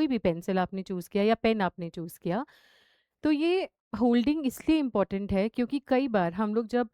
कोई भी पेंसिल आपने चूज़ किया या पेन आपने चूज़ किया, तो ये होल्डिंग इसलिए इम्पोर्टेंट है क्योंकि कई बार हम लोग जब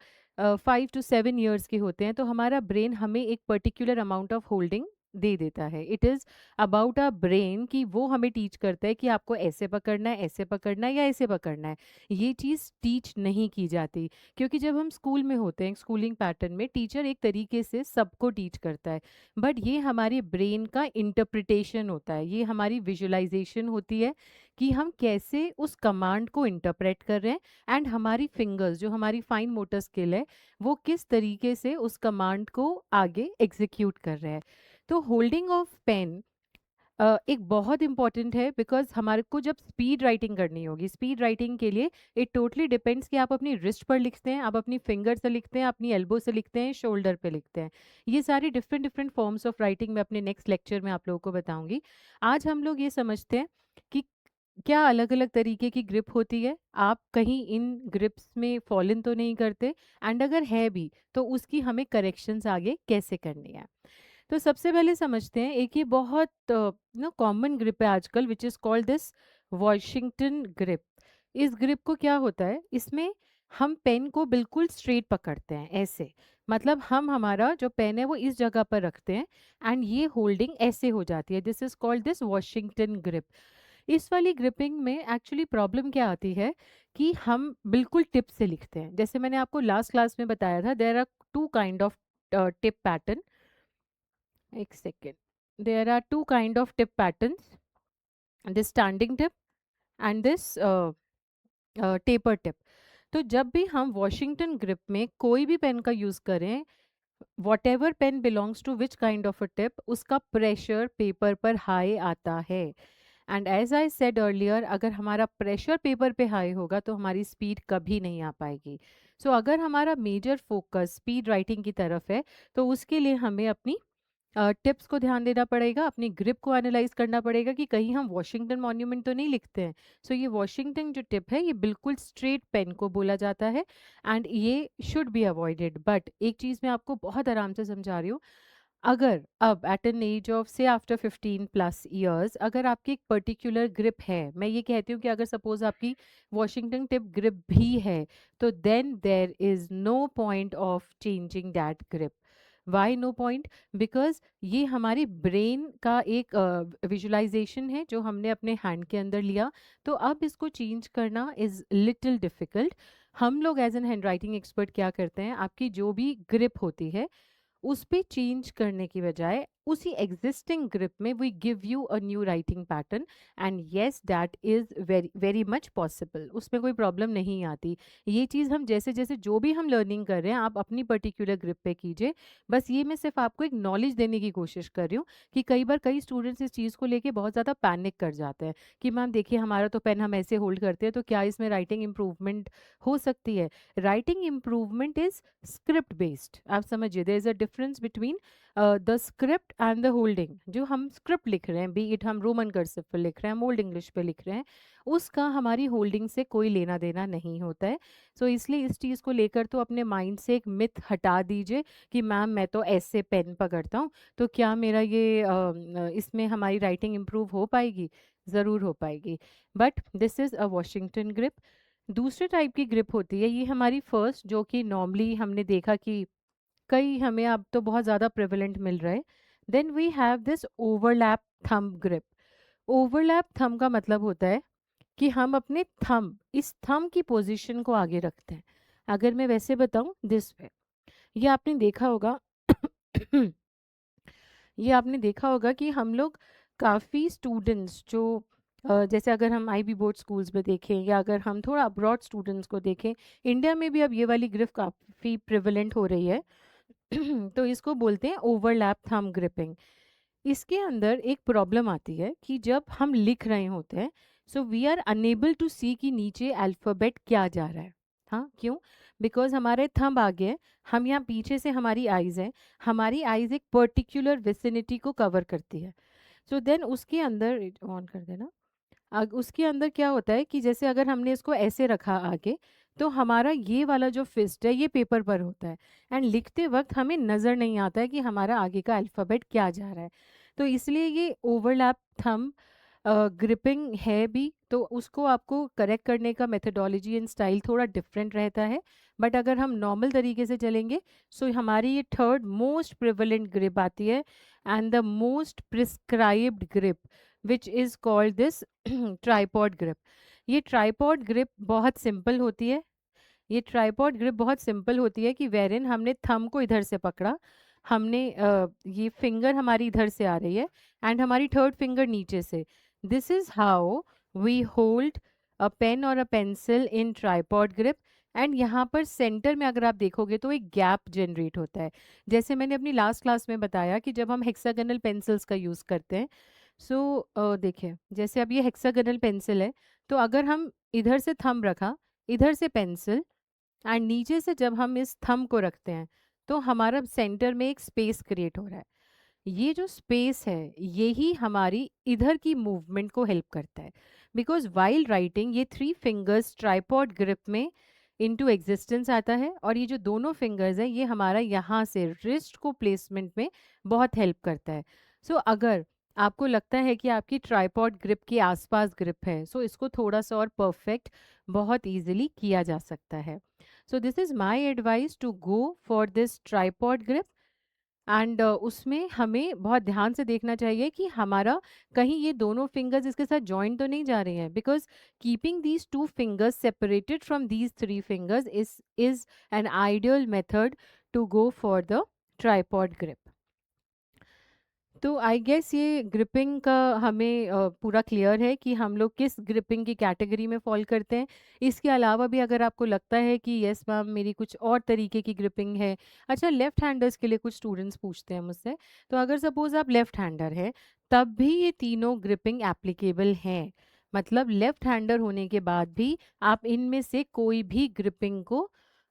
5 टू 7 इयर्स के होते हैं तो हमारा ब्रेन हमें एक पर्टिकुलर अमाउंट ऑफ होल्डिंग दे देता है। It is about a brain कि वो हमें टीच करता है कि आपको ऐसे पकड़ना है, ऐसे पकड़ना है या ऐसे पकड़ना है। ये चीज़ टीच नहीं की जाती क्योंकि जब हम स्कूल में होते हैं, स्कूलिंग पैटर्न में टीचर एक तरीके से सबको टीच करता है। बट ये हमारे ब्रेन का इंटरप्रिटेशन होता है, ये हमारी विजुअलाइज़ेशन होती है कि हम कैसे उस कमांड को इंटरप्रेट कर रहे हैं एंड हमारी फिंगर्स जो हमारी फाइन मोटर स्किल है वो किस तरीके से उस कमांड को आगे एग्जीक्यूट कर रहे हैं। तो होल्डिंग ऑफ पेन एक बहुत इंपॉर्टेंट है बिकॉज हमारे को जब स्पीड राइटिंग करनी होगी, स्पीड राइटिंग के लिए इट टोटली डिपेंड्स कि आप अपनी रिस्ट पर लिखते हैं, आप अपनी फिंगर से लिखते हैं, अपनी एल्बो से लिखते हैं, शोल्डर पे लिखते हैं। ये सारी different different forms of writing मैं अपने नेक्स्ट लेक्चर में आप लोगों को बताऊंगी। आज हम लोग ये समझते हैं कि क्या अलग-अलग तरीके की ग्रिप होती है? आप कहीं इन ग्रिप्स में फॉल इन तो नहीं करते? एंड अगर है भी, तो उसकी हमें करेक्शंस आगे कैसे करनी है? तो सबसे पहले समझते हैं, एक ये बहुत कॉमन ग्रिप है आजकल विच is called this Washington grip. इस ग्रिप को क्या होता है, इसमें हम पेन को बिल्कुल स्ट्रेट पकड़ते हैं, ऐसे। मतलब हम हमारा जो पेन है वो इस जगह पर रखते हैं एंड ये होल्डिंग ऐसे हो जाती है। This is called this Washington grip. इस वाली ग्रिपिंग में एक्चुअली प्रॉब्लम क्या आती है कि हम बिल्कुल टिप से लिखते हैं। जैसे मैंने आपको लास्ट क्लास में बताया था, there are two kind of tip pattern. एक second. There are two kind of tip patterns, this standing tip and this taper tip. तो जब भी हम वॉशिंगटन ग्रिप में कोई भी पेन का यूज़ करें, whatever pen belongs to which kind of a tip, उसका प्रेशर पेपर पर हाई आता है। And as I said earlier, अगर हमारा प्रेशर पेपर पे हाई होगा तो हमारी स्पीड कभी नहीं आ पाएगी। सो अगर हमारा मेजर फोकस स्पीड राइटिंग की तरफ है तो उसके लिए हमें अपनी टिप्स को ध्यान देना पड़ेगा, अपनी ग्रिप को एनालाइज करना पड़ेगा कि कहीं हम वॉशिंगटन मॉन्यूमेंट तो नहीं लिखते हैं। सो ये वॉशिंगटन जो टिप है ये बिल्कुल स्ट्रेट पेन को बोला जाता है एंड ये शुड बी अवॉइडेड। बट एक चीज़ मैं आपको बहुत आराम से समझा रही हूँ, अगर अब एट एन एज ऑफ से आफ्टर 15+ ईयर्स अगर आपकी एक पर्टिकुलर ग्रिप है, मैं ये कहती हूँ कि अगर सपोज आपकी वॉशिंगटन टिप ग्रिप भी है, तो then there is no point of changing that grip. Why no point? Because ये हमारी ब्रेन का एक विजुअलाइजेशन है जो हमने अपने हैंड के अंदर लिया, तो अब इसको चेंज करना इज़ लिटिल डिफ़िकल्ट। हम लोग as an handwriting expert क्या करते हैं, आपकी जो भी ग्रिप होती है उस पे चेंज करने की बजाय उसी एग्जिस्टिंग ग्रिप में we give you a new writing pattern and yes that is very very much possible, उसमें कोई प्रॉब्लम नहीं आती। ये चीज़ हम जैसे जैसे जो भी हम लर्निंग कर रहे हैं आप अपनी पर्टिकुलर ग्रिप पे कीजिए। बस ये मैं सिर्फ आपको एक नॉलेज देने की कोशिश कर रही हूँ कि कई बार कई स्टूडेंट्स इस चीज़ को लेके बहुत ज़्यादा पैनिक कर जाते हैं कि मैम देखिए हमारा तो पेन हम ऐसे होल्ड करते हैं तो क्या इसमें राइटिंग इम्प्रूवमेंट हो सकती है? Writing improvement is script based. आप समझिए there is a difference between the script and the holding. जो हम स्क्रिप्ट लिख रहे हैं, बी इट हम रोमन कर्सिव पे लिख रहे हैं, हम ओल्ड इंग्लिश पे लिख रहे हैं, उसका हमारी होल्डिंग से कोई लेना देना नहीं होता है। सो इसलिए इस चीज़ को लेकर तो अपने माइंड से एक मिथ हटा दीजिए कि मैम मैं तो ऐसे पेन पकड़ता हूँ तो क्या मेरा ये इसमें हमारी राइटिंग इम्प्रूव हो पाएगी? ज़रूर हो पाएगी। But this is a Washington grip. दूसरे टाइप की ग्रिप होती है, ये हमारी फर्स्ट, जो कि नॉर्मली हमने देखा कि कई हमें अब तो बहुत ज़्यादा प्रेवलेंट मिल रहा है। Then we have this overlap thumb grip. Overlap thumb का मतलब होता है कि हम अपने थंब, इस थंब की पोजीशन को आगे रखते हैं। अगर मैं वैसे बताऊं दिस वे, ये आपने देखा होगा ये आपने देखा होगा कि हम लोग काफ़ी स्टूडेंट्स जो जैसे अगर हम आईबी बोर्ड स्कूल्स में देखें या अगर हम थोड़ा अब्रॉड स्टूडेंट्स को देखें, इंडिया में भी अब ये वाली ग्रिप काफ़ी प्रिवलेंट हो रही है। तो इसको बोलते हैं ओवरलैप थंब ग्रिपिंग। इसके अंदर एक प्रॉब्लम आती है कि जब हम लिख रहे होते हैं, so we are unable to see कि नीचे अल्फ़ाबेट क्या जा रहा है। हाँ, क्यों? बिकॉज हमारे थंब आगे है, हम यहाँ पीछे से हमारी आइज़ है, हमारी आइज़ एक पर्टिकुलर विसिनिटी को कवर करती है। सो देन उसके अंदर ऑन कर देना। उसके अंदर क्या होता है कि जैसे अगर हमने इसको ऐसे रखा आगे, तो हमारा ये वाला जो फिस्ट है ये पेपर पर होता है एंड लिखते वक्त हमें नज़र नहीं आता है कि हमारा आगे का अल्फ़ाबेट क्या जा रहा है। तो इसलिए ये ओवरलैप थंब ग्रिपिंग है भी, तो उसको आपको करेक्ट करने का मेथडोलॉजी एंड स्टाइल थोड़ा डिफरेंट रहता है। बट अगर हम नॉर्मल तरीके से चलेंगे, सो हमारी ये थर्ड मोस्ट प्रिवलेंट ग्रिप आती है and the most prescribed grip which is called this tripod grip. ये ट्राइपॉड ग्रिप बहुत सिंपल होती है। ये ट्राइपॉड ग्रिप बहुत सिंपल होती है कि वेरिन हमने थंब को इधर से पकड़ा, हमने ये फिंगर हमारी इधर से आ रही है एंड हमारी थर्ड फिंगर नीचे से। This is how we hold a pen और a pencil in tripod grip. And यहाँ पर सेंटर में अगर आप देखोगे तो एक गैप जनरेट होता है। जैसे मैंने अपनी लास्ट क्लास में बताया कि जब हम हेक्सागोनल पेंसिल्स का यूज़ करते हैं, सो देखिए जैसे अब ये हेक्सागोनल पेंसिल है, तो अगर हम इधर से थंब रखा, इधर से पेंसिल, एंड नीचे से जब हम इस थंब को रखते हैं, तो हमारा सेंटर में एक स्पेस क्रिएट हो रहा है। ये जो स्पेस है यही हमारी इधर की मूवमेंट को हेल्प करता है। बिकॉज वाइल राइटिंग ये थ्री फिंगर्स ट्राइपॉड ग्रिप में इनटू एग्जिस्टेंस आता है, और ये जो दोनों फिंगर्स हैं ये हमारा यहाँ से रिस्ट को प्लेसमेंट में बहुत हेल्प करता है। सो अगर आपको लगता है कि आपकी ट्राइपॉड ग्रिप के आसपास ग्रिप है, सो इसको थोड़ा सा और परफेक्ट बहुत इजीली किया जा सकता है। So this is my advice to go for this tripod grip. And उसमें हमें बहुत ध्यान से देखना चाहिए कि हमारा कहीं ये दोनों फिंगर्स इसके साथ जॉइंट तो नहीं जा रहे हैं, because keeping these two fingers separated from these three fingers is an ideal method to go for the tripod grip. तो आई गेस ये ग्रिपिंग का हमें पूरा क्लियर है कि हम लोग किस ग्रिपिंग की कैटेगरी में फॉल करते हैं। इसके अलावा भी अगर आपको लगता है कि यस मैम मेरी कुछ और तरीके की ग्रिपिंग है, अच्छा लेफ्ट हैंडर्स के लिए कुछ स्टूडेंट्स पूछते हैं मुझसे, तो अगर सपोज आप लेफ्ट हैंडर हैं तब भी ये तीनों ग्रिपिंग एप्लीकेबल हैं। मतलब लेफ्ट हैंडर होने के बाद भी आप इनमें से कोई भी ग्रिपिंग को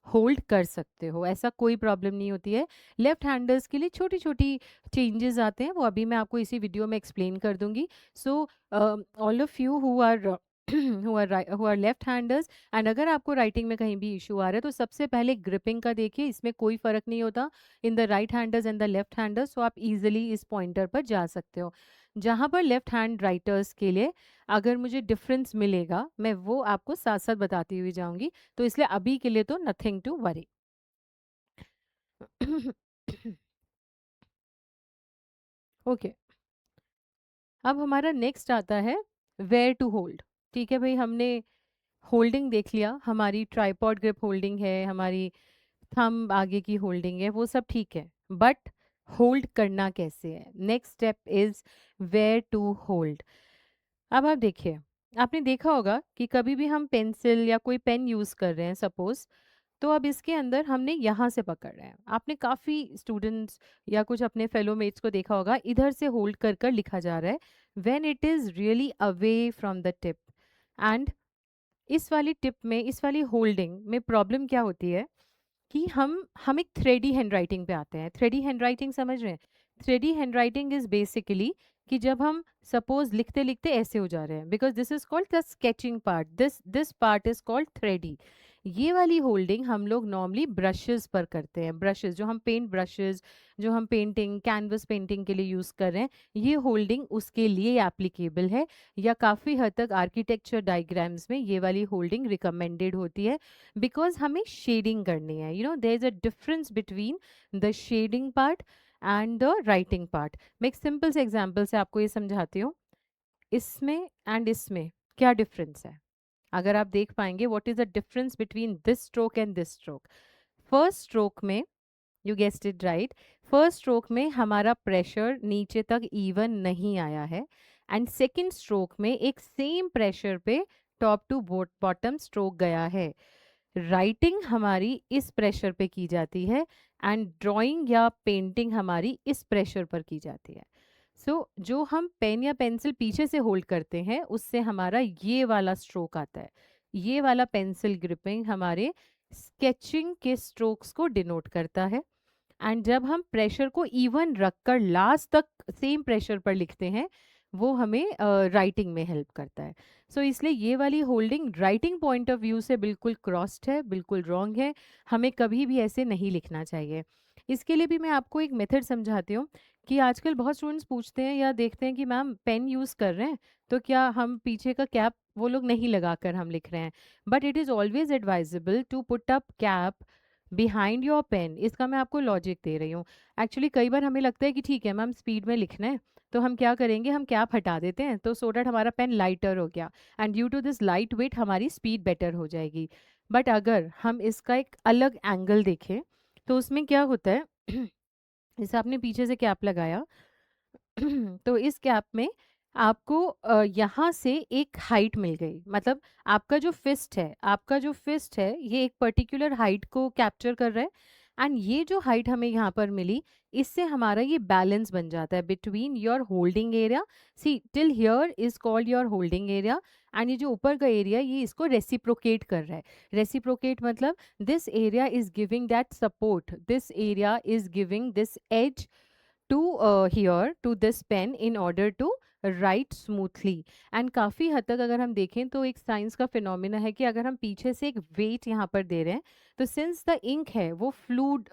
होल्ड कर सकते हो, ऐसा कोई प्रॉब्लम नहीं होती है। लेफ्ट हैंडर्स के लिए छोटी छोटी चेंजेस आते हैं, वो अभी मैं आपको इसी वीडियो में एक्सप्लेन कर दूंगी। So all of you who are who are left handers, and अगर आपको राइटिंग में कहीं भी इशू आ रहा है तो सबसे पहले ग्रिपिंग का देखिए, इसमें कोई फ़र्क नहीं होता in the right handers and the left handers. So आप इजीली इस पॉइंटर पर जा सकते हो। जहाँ पर लेफ्ट हैंड राइटर्स के लिए अगर मुझे डिफरेंस मिलेगा मैं वो आपको साथ साथ बताती हुई जाऊंगी, तो इसलिए अभी के लिए तो नथिंग टू वरी। ओके, अब हमारा नेक्स्ट आता है वेयर टू होल्ड। ठीक है भाई, हमने होल्डिंग देख लिया, हमारी ट्राइपॉड ग्रिप होल्डिंग है, हमारी थंब आगे की होल्डिंग है, वो सब ठीक है। बट होल्ड करना कैसे है, next step is where to hold. अब आप देखिए, आपने देखा होगा कि कभी भी हम पेंसिल या कोई पेन यूज़ कर रहे हैं सपोज, तो अब इसके अंदर हमने यहाँ से पकड़ रहे हैं। आपने काफ़ी स्टूडेंट्स या कुछ अपने फेलो मेट्स को देखा होगा, इधर से होल्ड कर कर लिखा जा रहा है when it is really away from the tip. And इस वाली टिप में, इस वाली होल्डिंग में प्रॉब्लम क्या होती है कि हम एक थ्रेडी हैंडराइटिंग पे आते हैं। थ्रेडी हैंडराइटिंग समझ रहे हैं? थ्रेडी हैंडराइटिंग इज बेसिकली कि जब हम सपोज लिखते लिखते ऐसे हो जा रहे हैं, because this is called the sketching part, this part is called thready. ये वाली होल्डिंग हम लोग नॉर्मली ब्रशेस पर करते हैं। ब्रशेस जो हम पेंट ब्रशेस, जो हम पेंटिंग कैनवस पेंटिंग के लिए यूज़ कर रहे हैं, ये होल्डिंग उसके लिए एप्लीकेबल है, या काफ़ी हद तक आर्किटेक्चर डायग्राम्स में ये वाली होल्डिंग रिकमेंडेड होती है। बिकॉज हमें शेडिंग करनी है, you know there is a difference between the shading part and the writing part. मैं एक सिंपल से एग्जांपल से आपको ये समझाती हूँ, इसमें एंड इसमें क्या डिफरेंस है। अगर आप देख पाएंगे what is the difference between this stroke and this stroke. First stroke में, you guessed it right, first stroke में हमारा प्रेशर नीचे तक इवन नहीं आया है, एंड सेकेंड स्ट्रोक में एक सेम प्रेशर पे टॉप टू बॉटम स्ट्रोक गया है। राइटिंग हमारी इस प्रेशर पे की जाती है एंड ड्राइंग या पेंटिंग हमारी इस प्रेशर पर की जाती है। सो जो हम पेन या पेंसिल पीछे से होल्ड करते हैं उससे हमारा ये वाला स्ट्रोक आता है। ये वाला पेंसिल ग्रिपिंग हमारे स्केचिंग के स्ट्रोक्स को डिनोट करता है। एंड जब हम प्रेशर को इवन रखकर लास्ट तक सेम प्रेशर पर लिखते हैं, वो हमें राइटिंग में हेल्प करता है। सो इसलिए ये वाली holding writing point of view से बिल्कुल क्रॉस्ड है, बिल्कुल रॉन्ग है, हमें कभी भी ऐसे नहीं लिखना चाहिए। इसके लिए भी मैं आपको एक मेथड समझाती हूँ कि आजकल बहुत स्टूडेंट्स पूछते हैं या देखते हैं कि मैम पेन यूज़ कर रहे हैं तो क्या हम पीछे का कैप वो लोग नहीं लगाकर हम लिख रहे हैं, but it is always advisable to put up cap behind your pen. इसका मैं आपको लॉजिक दे रही हूँ। एक्चुअली कई बार हमें लगता है कि ठीक है मैम स्पीड में लिखना है, तो हम क्या करेंगे, हम कैप हटा देते हैं, तो सो दैट हमारा पेन लाइटर हो गया, and due to this light weight हमारी स्पीड बेटर हो जाएगी। बट अगर हम इसका एक अलग एंगल देखें तो उसमें क्या होता है जैसे आपने पीछे से कैप लगाया तो इस कैप में आपको यहाँ से एक हाइट मिल गई, मतलब आपका जो फिस्ट है ये एक पर्टिकुलर हाइट को कैप्चर कर रहा है, एंड ये जो हाइट हमें यहाँ पर मिली, इससे हमारा ये बैलेंस बन जाता है between your holding area. See till here is called your holding area, and ये जो ऊपर का एरिया ये इसको रेसिप्रोकेट कर रहा है। रेसिप्रोकेट मतलब this area is giving that support, this area is giving this edge to here to this pen in order to write smoothly। And काफ़ी हद तक अगर हम देखें तो एक साइंस का फिनोमिना है कि अगर हम पीछे से एक वेट यहाँ पर दे रहे हैं, तो सिंस द इंक है वो फ्लूड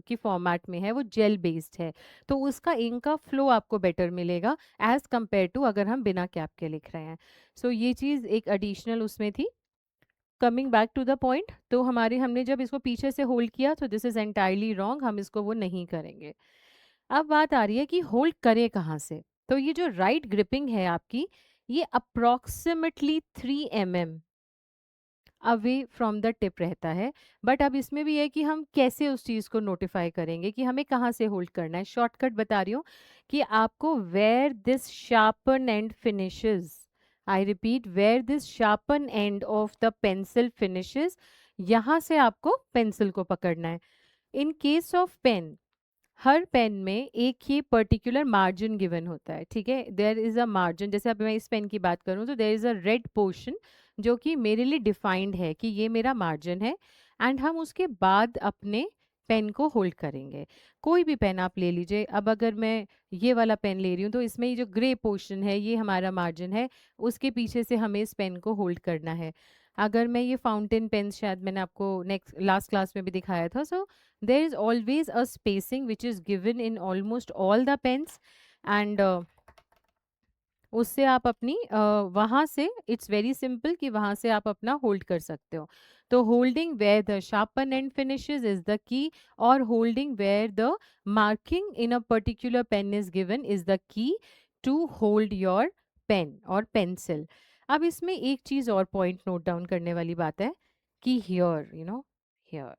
की फॉर्मेट में है, वो जेल बेस्ड है, तो उसका इंक का फ्लो आपको बेटर मिलेगा एज कम्पेयर टू अगर हम बिना कैप के लिख रहे हैं। सो ये चीज़ एक एडिशनल उसमें थी। Coming back to the point, तो हमने जब इसको पीछे से होल्ड किया तो दिस इज एंटायरली रॉन्ग, हम इसको वो नहीं करेंगे। अब बात आ रही है कि होल्ड करें कहाँ से। तो ये जो राइट ग्रिपिंग है आपकी, ये approximately 3 mm away from the tip रहता है। बट अब इसमें भी है कि हम कैसे उस चीज़ को नोटिफाई करेंगे कि हमें कहाँ से होल्ड करना है। शॉर्टकट बता रही हूँ कि आपको where this sharpen and finishes, I repeat where this sharpen end of the pencil finishes, यहाँ से आपको पेंसिल को पकड़ना है। इन केस ऑफ पेन, हर पेन में एक ही पर्टिकुलर मार्जिन गिवन होता है, ठीक है, देयर इज अ मार्जिन। जैसे अब मैं इस पेन की बात करूं तो there is a red portion जो कि मेरे लिए डिफाइंड है कि ये मेरा मार्जिन है, एंड हम उसके बाद अपने पेन को होल्ड करेंगे। कोई भी पेन आप ले लीजिए, अब अगर मैं ये वाला पेन ले रही हूँ तो इसमें ये जो ग्रे पोर्शन है ये हमारा मार्जिन है, उसके पीछे से हमें इस पेन को होल्ड करना है। अगर मैं ये फाउंटेन पेन, शायद मैंने आपको नेक्स्ट लास्ट क्लास में भी दिखाया था, सो there is always a spacing which is given in almost all the pens, and उससे आप अपनी वहाँ से इट्स वेरी सिंपल कि वहाँ से आप अपना होल्ड कर सकते हो। तो holding where the sharpen and finishes is the key, और holding where the marking in a particular pen is given is the key to hold your pen और पेंसिल। अब इसमें एक चीज़ और पॉइंट नोट डाउन करने वाली बात है कि हियर हियर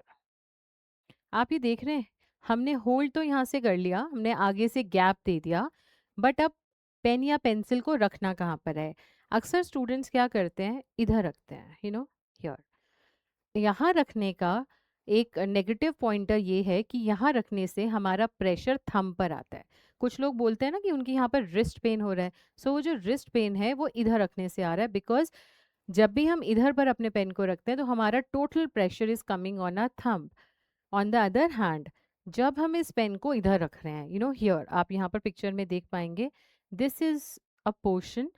आप ये देख रहे हैं, हमने होल्ड तो यहाँ से कर लिया, हमने आगे से गैप दे दिया, बट अब पेन या पेंसिल को रखना कहाँ पर है। अक्सर स्टूडेंट्स क्या करते हैं, इधर रखते हैं, हियर। यहाँ रखने का एक नेगेटिव पॉइंटर ये है कि यहाँ रखने से हमारा प्रेशर थंब पर आता है। कुछ लोग बोलते हैं ना कि उनके यहाँ पर रिस्ट पेन हो रहा है, सो वो जो रिस्ट पेन है वो इधर रखने से आ रहा है, बिकॉज जब भी हम इधर पर अपने पेन को रखते हैं तो हमारा total pressure is coming on a thumb. On the other hand, जब हम इस पेन को इधर रख रहे हैं, हियर आप यहाँ पर पिक्चर में देख पाएंगे, this is a portion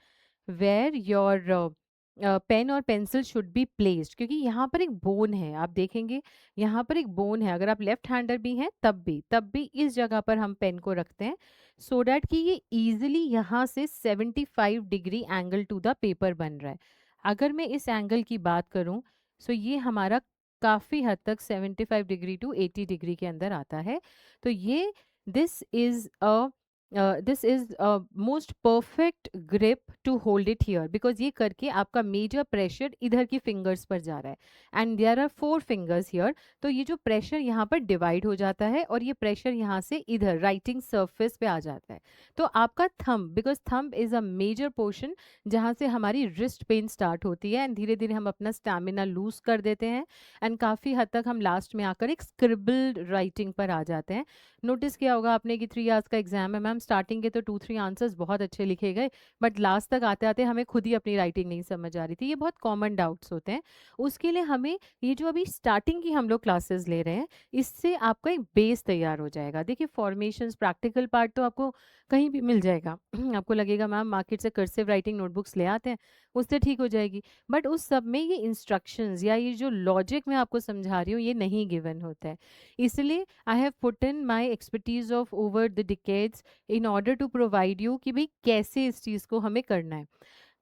where your pen और पेंसिल शुड बी प्लेस्ड, क्योंकि यहाँ पर एक बोन है, आप देखेंगे यहाँ पर एक बोन है। अगर आप लेफ्ट हैंडर भी हैं तब भी इस जगह पर हम पेन को रखते हैं, सो डैट कि ये इजीली यहाँ से 75 degree angle to the paper बन रहा है। अगर मैं इस एंगल की बात करूँ, सो ये हमारा काफ़ी हद तक 75 डिग्री टू 80 डिग्री के अंदर आता है। तो ये this is a this is most perfect grip to hold it here, because ये करके आपका मेजर प्रेशर इधर की फिंगर्स पर जा रहा है, and there are 4 fingers here. तो ये जो प्रेशर यहाँ पर डिवाइड हो जाता है और ये प्रेशर यहाँ से इधर राइटिंग सरफेस पे आ जाता है। तो आपका thumb, because thumb is a major portion जहाँ से हमारी रिस्ट पेन स्टार्ट होती है, एंड धीरे धीरे हम अपना स्टैमिना लूज कर देते हैं, एंड काफ़ी हद तक हम लास्ट में आकर एक स्क्रिबल राइटिंग पर आ जाते हैं। नोटिस किया होगा आपने कि 3 आवर्स का एग्जाम है मैम, स्टार्टिंग के तो 2-3 आंसर्स बहुत अच्छे लिखे गए, बट लास्ट तक आते आते हमें खुद ही अपनी राइटिंग नहीं समझ आ रही थी। ये बहुत कॉमन डाउट्स होते हैं। उसके लिए हमें ये जो अभी स्टार्टिंग की हम लोग क्लासेस ले रहे हैं, इससे आपका एक बेस तैयार हो जाएगा। देखिए फॉर्मेशंस, प्रैक्टिकल पार्ट तो आपको कहीं भी मिल जाएगा आपको लगेगा मैम मार्केट से कर्सिव राइटिंग नोटबुक्स ले आते हैं, उससे ठीक हो जाएगी, बट उस सब में ये इंस्ट्रक्शंस या ये जो लॉजिक मैं आपको समझा रही हूँ ये नहीं गिवन होता है। इसलिए I have put in my expertise of over the decades in order to provide you कि भाई कैसे इस चीज़ को हमें करना है।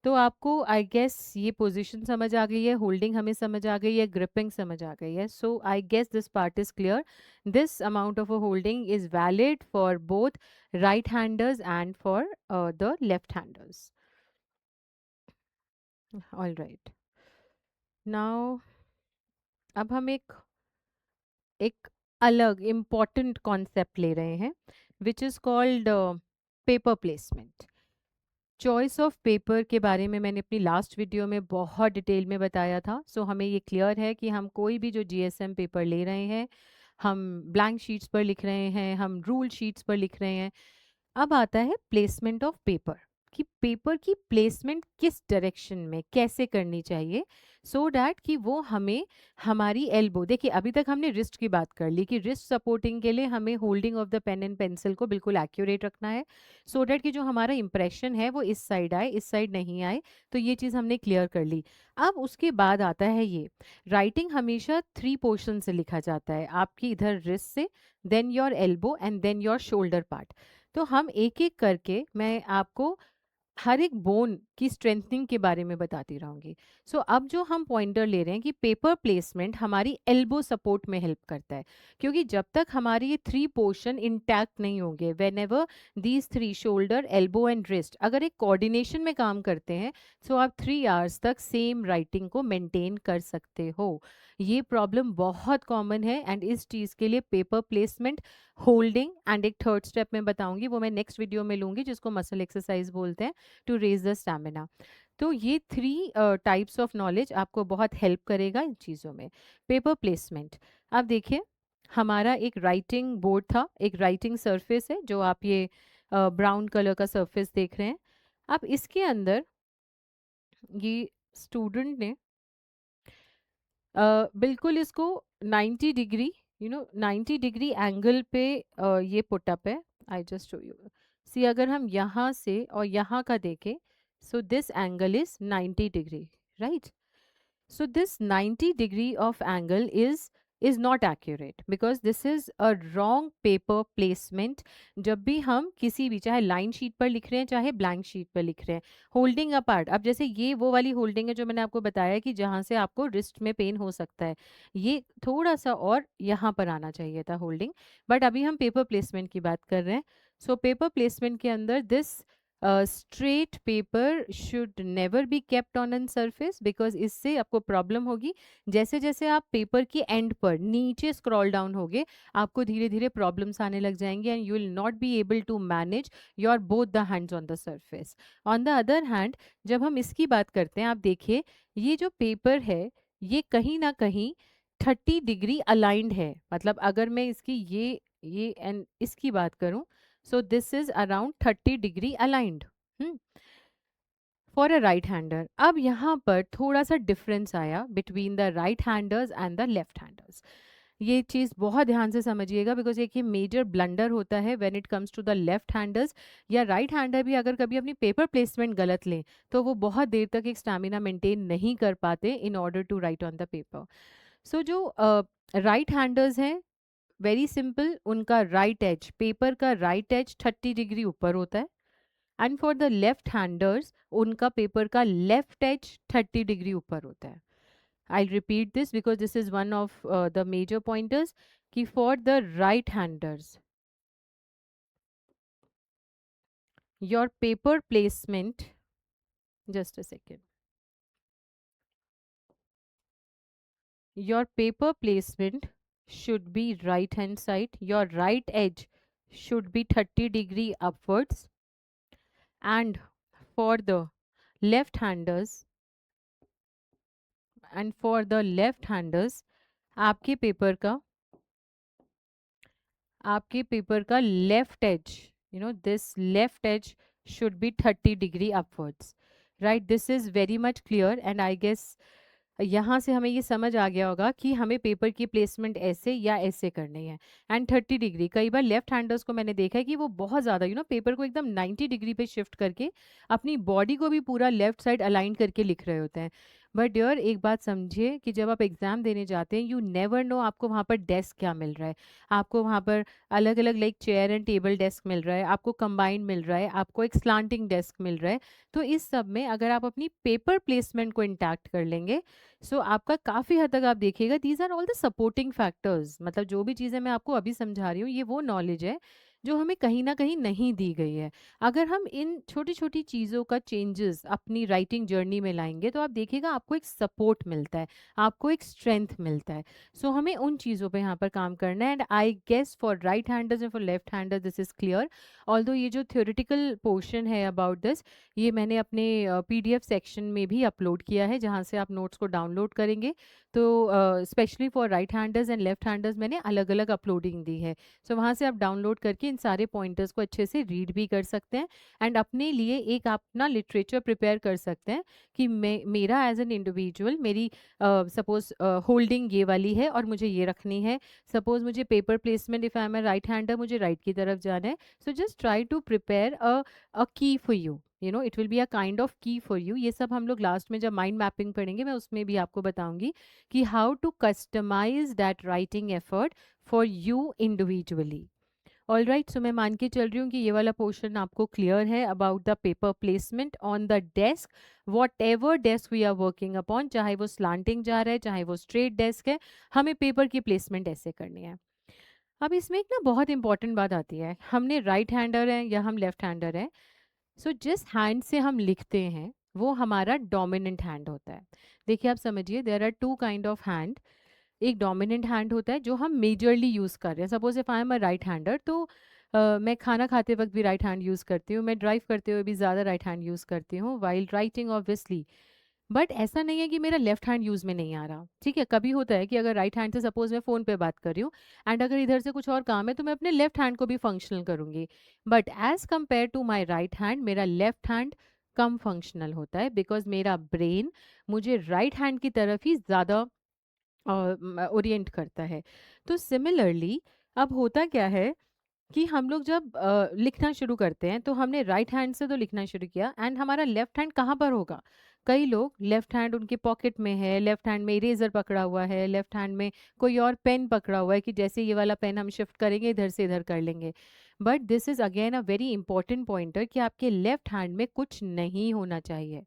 तो आपको आई गेस ये पोजीशन समझ आ गई है, होल्डिंग हमें समझ आ गई है, ग्रिपिंग समझ आ गई है. So I guess this part is clear. This amount of a holding is valid for both right handers and for the left handers. All right. Now अब हम एक अलग इम्पॉर्टेंट कॉन्सेप्ट ले रहे हैं, which is called paper placement. Choice of paper के बारे में मैंने अपनी लास्ट वीडियो में बहुत डिटेल में बताया था. सो हमें ये क्लियर है कि हम कोई भी जो जीएसएम पेपर ले रहे हैं, हम ब्लैंक शीट्स पर लिख रहे हैं, हम रूल शीट्स पर लिख रहे हैं. अब आता है प्लेसमेंट ऑफ पेपर, कि पेपर की प्लेसमेंट किस डायरेक्शन में कैसे करनी चाहिए, सो डैट कि वो हमें हमारी एल्बो, देखिए अभी तक हमने रिस्ट की बात कर ली कि रिस्ट सपोर्टिंग के लिए हमें holding of the pen and pencil को बिल्कुल एक्यूरेट रखना है, सो डैट कि जो हमारा इंप्रेशन है वो इस साइड आए, इस साइड नहीं आए. तो ये चीज़ हमने क्लियर कर ली. अब उसके बाद आता है ये राइटिंग हमेशा 3 पोर्शन से लिखा जाता है, आपकी इधर रिस्ट से, then your elbow and then your shoulder part. तो हम एक एक करके मैं आपको हर एक बोन की स्ट्रेंथनिंग के बारे में बताती रहूंगी. सो अब जो हम पॉइंटर ले रहे हैं कि पेपर प्लेसमेंट हमारी एल्बो सपोर्ट में हेल्प करता है, क्योंकि जब तक हमारे ये 3 पोर्शन इंटैक्ट नहीं होंगे, when ever these 3 shoulder elbow and wrist अगर एक कोऑर्डिनेशन में काम करते हैं, सो आप 3 आवर्स तक सेम राइटिंग को मेंटेन कर सकते हो. ये प्रॉब्लम बहुत कॉमन है एंड इस चीज़ के लिए पेपर प्लेसमेंट, होल्डिंग एंड एक थर्ड स्टेप में बताऊंगी, वो मैं नेक्स्ट वीडियो में लूंगी, जिसको मसल एक्सरसाइज बोलते हैं, टू रेज द स्टैमिना. तो ये 3 टाइप्स ऑफ नॉलेज आपको बहुत हेल्प करेगा इन चीज़ों में. पेपर प्लेसमेंट, अब देखिए हमारा एक राइटिंग बोर्ड था, एक राइटिंग सरफेस है, जो आप ये ब्राउन कलर का सरफेस देख रहे हैं. अब इसके अंदर ये स्टूडेंट ने बिल्कुल इसको 90 डिग्री, 90 डिग्री एंगल पे ये पुटअप है. I just show you. See अगर हम यहाँ से और यहाँ का देखें, so this angle is 90 degree, right. So this 90 degree of angle is not accurate because this is a wrong paper placement. जब भी हम किसी भी, चाहे लाइन शीट पर लिख रहे हैं चाहे ब्लैंक शीट पर लिख रहे हैं, होल्डिंग अपार्ट, अब जैसे ये वो वाली होल्डिंग है जो मैंने आपको बताया कि जहाँ से आपको रिस्ट में पेन हो सकता है, ये थोड़ा सा और यहाँ पर आना चाहिए था होल्डिंग. बट अभी हम पेपर प्लेसमेंट की बात कर रहे हैं. सो पेपर प्लेसमेंट के अंदर this straight paper should never be kept on an surface, because इससे आपको प्रॉब्लम होगी. जैसे जैसे आप पेपर की एंड पर नीचे स्क्रॉल डाउन होगे, आपको धीरे धीरे प्रॉब्लम्स आने लग जाएंगे and you will not be able to manage your both the hands on the surface. On the other hand जब हम इसकी बात करते हैं, आप देखिए ये जो पेपर है ये कहीं ना कहीं 30 डिग्री अलाइंड है. मतलब अगर मैं इसकी ये एंड इसकी बात करूं, so this is around 30 degree aligned for a right hander. अब यहाँ पर थोड़ा सा डिफरेंस आया between the right handers and the left handers. ये चीज़ बहुत ध्यान से समझिएगा, बिकॉज एक ये मेजर ब्लंडर होता है when it comes to the left handers. या राइट हैंडर भी अगर कभी अपनी पेपर प्लेसमेंट गलत लें, तो वो बहुत देर तक एक स्टैमिना मेंटेन नहीं कर पाते in order to write on the paper. So जो राइट हैंडर्स हैं, वेरी सिंपल, उनका राइट एज, पेपर का राइट एज 30 डिग्री ऊपर होता है. And for the left handers उनका पेपर का लेफ्ट एज 30 डिग्री ऊपर होता है. I repeat this because this is one of the major pointers, कि for the right handers your paper placement, just a second, your paper placement should be right hand side, your right edge should be 30 degree upwards, and for the left handers and for the left handers आपके paper का left edge, this left edge should be 30 degree upwards, right. This is very much clear and I guess यहाँ से हमें ये समझ आ गया होगा कि हमें पेपर की प्लेसमेंट ऐसे या ऐसे करनी है. एंड 30 डिग्री, कई बार लेफ्ट हैंडर्स को मैंने देखा है कि वो बहुत ज़्यादा पेपर को एकदम 90 डिग्री पे शिफ्ट करके अपनी बॉडी को भी पूरा लेफ्ट साइड अलाइन करके लिख रहे होते हैं. बट डियर एक बात समझिए कि जब आप एग्ज़ाम देने जाते हैं, यू नेवर नो आपको वहाँ पर डेस्क क्या मिल रहा है। आपको वहाँ पर अलग-अलग like chair and table desk मिल रहा है, आपको कंबाइंड मिल रहा है, आपको एक स्लांटिंग डेस्क मिल रहा है। तो इस सब में अगर आप अपनी पेपर प्लेसमेंट को इंटैक्ट कर लेंगे, सो आपका काफ़ी हद तक आप देखिएगा these are all the supporting factors. मतलब जो भी चीज़ें मैं आपको अभी समझा रही हूँ, ये वो नॉलेज है जो हमें कहीं न कहीं नहीं दी गई है। अगर हम इन छोटी-छोटी चीज़ों का चेंजेस अपनी राइटिंग जर्नी में लाएँगे, तो आप देखिएगा आपको एक सपोर्ट मिलता है, आपको एक स्ट्रेंथ मिलता है। सो हमें उन चीज़ों पे यहाँ पर काम करना है and I guess for right handers and for left handers this is clear. Although ये जो थ्योरेटिकल पोर्शन है अबाउट दिस, ये मैंने अपने पीडीएफ सेक्शन में भी अपलोड किया है, जहाँ से आप नोट्स को डाउनलोड करेंगे। तो specially for right handers and left handers मैंने अलग-अलग अपलोडिंग दी है। सो वहाँ से आप डाउनलोड करके इन सारे पॉइंटर्स को अच्छे से रीड भी कर सकते हैं एंड अपने लिए एक अपना लिटरेचर प्रिपेयर कर सकते हैं कि मैं मेरा एज एन इंडिविजुअल मेरी सपोज होल्डिंग ये वाली है और मुझे ये रखनी है। सपोज मुझे paper placement if I am a right hander, मुझे राइट की तरफ जाना है। So just try to prepare a key for you know it will be a kind of key for you. ये सब हम लोग लास्ट में जब माइंड मैपिंग पढ़ेंगे, मैं उसमें भी आपको बताऊंगी कि how to customize that writing effort for you individually. All right, so मैं मान के चल रही हूँ कि ये वाला पोर्शन आपको क्लियर है about the paper placement on the desk. Whatever desk we are working upon, चाहे वो स्लांटिंग जा रहा है चाहे वो स्ट्रेट डेस्क है, हमें पेपर की प्लेसमेंट ऐसे करनी है। अब इसमें एक ना बहुत इंपॉर्टेंट बात आती है, हमने राइट हैंडर है या हम लेफ्ट हैंडर है, सो जिस हैंड से हम लिखते हैं वो हमारा डोमिनेंट हैंड होता है। देखिए आप समझिए, there are two kind of hand. एक डोमिनेंट हैंड होता है जो हम मेजरली यूज़ कर रहे हैं। Suppose if I am a right hander, तो मैं खाना खाते वक्त भी राइट हैंड यूज़ करती हूँ, मैं ड्राइव करते हुए भी ज़्यादा राइट हैंड यूज़ करती हूँ वाइल राइटिंग ऑब्वियसली। बट ऐसा नहीं है कि मेरा लेफ्ट हैंड यूज़ में नहीं आ रहा, ठीक है। कभी होता है कि अगर राइट हैंड से सपोज मैं फ़ोन पे बात कर रही हूँ एंड अगर इधर से कुछ और काम है, तो मैं अपने लेफ्ट हैंड को भी फंक्शनल करूँगी। But as compare to my right hand, मेरा लेफ्ट हैंड कम फंक्शनल होता है बिकॉज मेरा ब्रेन मुझे राइट हैंड की तरफ ही ज़्यादा ओरिएंट करता है। तो सिमिलरली अब होता क्या है कि हम लोग जब लिखना शुरू करते हैं, तो हमने राइट हैंड से तो लिखना शुरू किया एंड हमारा लेफ्ट हैंड कहाँ पर होगा? कई लोग लेफ्ट हैंड उनके पॉकेट में है, लेफ्ट हैंड में इरेजर पकड़ा हुआ है, लेफ्ट हैंड में कोई और पेन पकड़ा हुआ है कि जैसे ये वाला पेन हम शिफ्ट करेंगे इधर से इधर कर लेंगे। But this is again a very important pointer कि आपके लेफ्ट हैंड में कुछ नहीं होना चाहिए।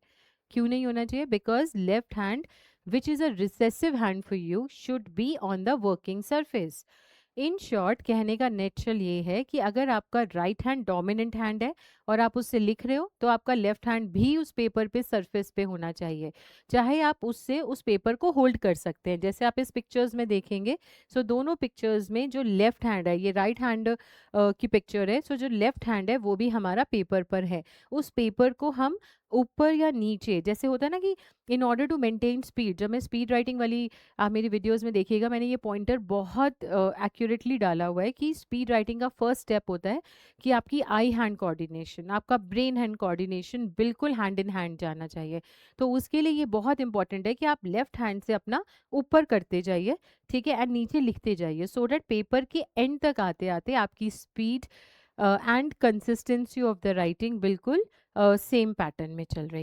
क्यों नहीं होना चाहिए? Because left hand which is a recessive hand for you should be on the working surface. In short कहने का नेचुरल ये है कि अगर आपका राइट हैंड डोमिनेंट हैंड है और आप उससे लिख रहे हो, तो आपका लेफ्ट हैंड भी उस पेपर पे सरफेस पे होना चाहिए। चाहे आप उससे उस पेपर को होल्ड कर सकते हैं, जैसे आप इस पिक्चर्स में देखेंगे। सो दोनों पिक्चर्स में जो लेफ्ट हैंड है, ये राइट हैंड की पिक्चर है, सो जो लेफ्ट हैंड है वो भी हमारा पेपर पर है। उस पेपर को हम ऊपर या नीचे, जैसे होता है ना कि in order to maintain speed, जब मैं स्पीड राइटिंग वाली आप मेरी वीडियोस में देखिएगा, मैंने ये पॉइंटर बहुत एक्यूरेटली डाला हुआ है कि स्पीड राइटिंग का फर्स्ट स्टेप होता है कि आपकी आई हैंड कोऑर्डिनेशन, आपका ब्रेन हैंड कोऑर्डिनेशन बिल्कुल हैंड इन हैंड जाना चाहिए। तो उसके लिए ये बहुत इंपॉर्टेंट है कि आप लेफ्ट हैंड से अपना ऊपर करते जाइए, ठीक है, एंड नीचे लिखते जाइए, सो दैट पेपर के एंड तक आते आते आपकी speed and consistency of the writing बिल्कुल सेम पैटर्न में चल रही है।